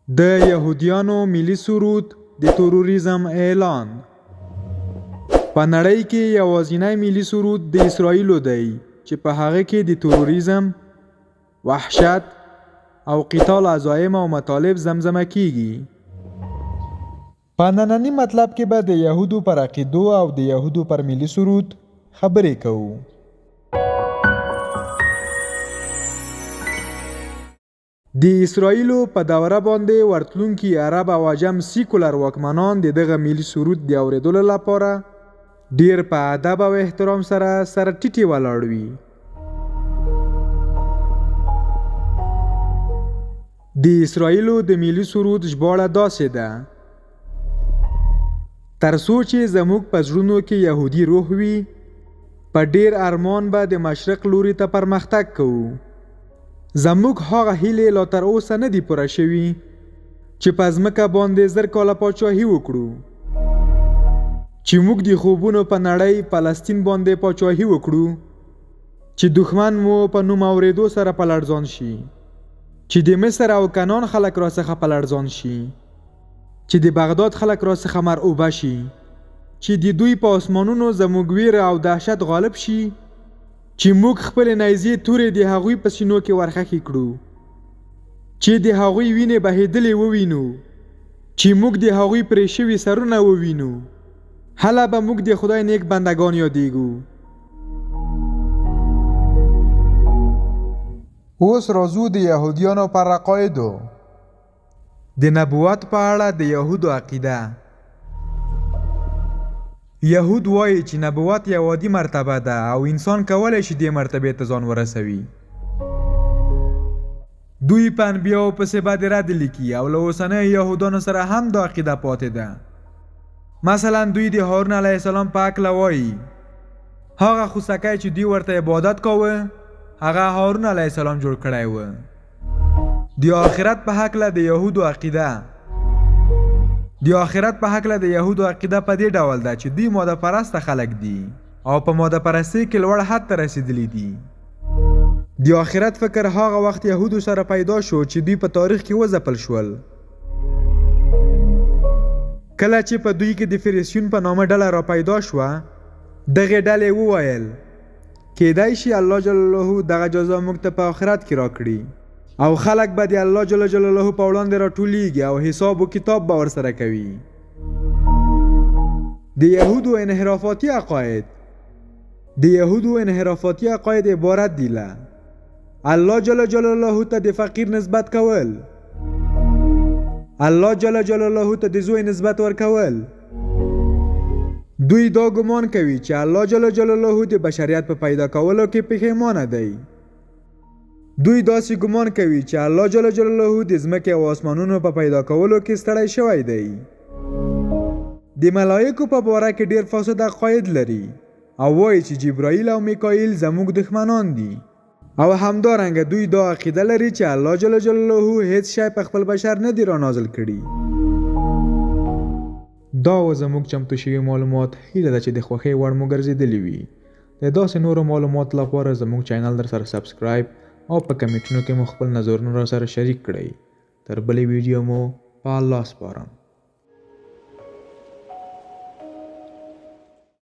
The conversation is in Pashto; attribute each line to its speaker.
Speaker 1: د یهودیانو ملي سرود د تروریزم اعلان. په نړۍ کې یوازینی ملي سرود د اسرائیلو دی چې په هغه کې د تروریزم، وحشت او قتال عزایم او مطالب زمزمه کیږي. په نننی مطلب کې به د یهودو پر عقیدو او د یهودو پر ملي سرود خبرې کوو. د اسرائیلو په دوره باندې ورتلونکي عرب او عجم سیکولر واکمنان د دغه ملي سرود د اوریدلو لپاره ډیر په ادب او احترام سره ټیټې ولاړ وي. د اسرائیلو د ملي سرود ژباړه داسې ده: تر څو چې زموږ په زړونو کې یهودي روح وي، په ډیر ارمان به د مشرق لوري ته پرمختګ کوو. زموږ هغه هیلې لا تر اوسه نه دي پوره شوي چې په ځمکه باندې 1000 کاله پاچاهي وکړو، چې موږ د خوبونو په نړۍ فلسطین باندې پاچاهي وکړو، چې دښمن مو په نوم اورېدو سره په لړزان شي، چې د مصر او کنعان خلک راڅخه په لړزان شي، چې د بغداد خلک راڅخه مرعوبه شي، چې د دوی په اسمانونو زموږ ویره او دهشت غالب شي، چې موږ خپل نیزې تورې د هغوی په سینو کې ورخښې کړو، چې د هغوی وینې بهېدلې ووینو، چې موږ د هغوی پرې شوي سرونه ووینو. هله به موږ د خدای نیک بندگان یادېږو. اوس راځو د یهودیانو پر عقایدو. د نبوت په اړه د یهودو عقیده. یهود وایي چې نبوت یو عادي مرتبه ده او انسان کولی شي دې مرتبې ته ځان ورسوي. دوی په انبیاو پسې باندې رد لیکي او له اوسنیو یهودانو سره هم دا عقیده پاتې ده. مثلا دوی د هارون علیه السلام په هکله وایي هغه خوسکی چې دوی ورته عبادت کاوه هغه هارون علیه السلام جوړ کړی و. د آخرت په هکله د یهودو عقیده. د آخرت په هکله د یهودو عقیده په دې ډول ده چې دوی ماده پرسته خلک دي او په ماده پرستۍ کې لوړ حد ته رسېدلي دي. د آخرت فکر هغه وخت یهودو سره پیدا شو چې دوی په تاریخ کې وځپل شول. کله چې په دوی کې د فریسیون په نامه ډله را پیدا شوه، دغې ډلې وویل کیدای شي الله جل جلاله دغه جزا موږ ته په آخرت کې راکړي او خلک به د الله جل جلاله په وړاندې راټولیږي او حساب و کتاب به ورسره کوي. د یهودو انحرافاتي عقاید. د یهودو انحرافاتي عقاید عبارت دي له الله جل جلاله ته د فقیر نسبت کول، الله جل جلاله ته د زوی نسبت ورکول. دوی دا ګمان کوي چې الله جل جلاله د بشریت په پیدا کولو کې پښیمانه دی. دوی داسې ګمان کوي چې الله جل جلاله د ځمکې او آسمانونو په پیدا کولو کې ستړی شوی دی. د ملایکو په باره کې ډیر فاسد عقاید لري او وایي چې جبرائیل او میکائیل زموږ دښمنان دي، او همدارنګه دوی دا عقیده لري چې الله جل جلاله هیڅ شی په خپل بشر نه دی را نازل کړي. دا و زموږ چمتو شوي معلومات. هیله ده چې د خوښۍ وړ مو ګرځېدلي وي. د داسې نورو معلومات لپاره زموږ چینل در سره سبسکرایب او په کمنټونو کې مو خپل نظرونه را سره شریک کړئ. تر بلې ویډیو مو په الله سپارم.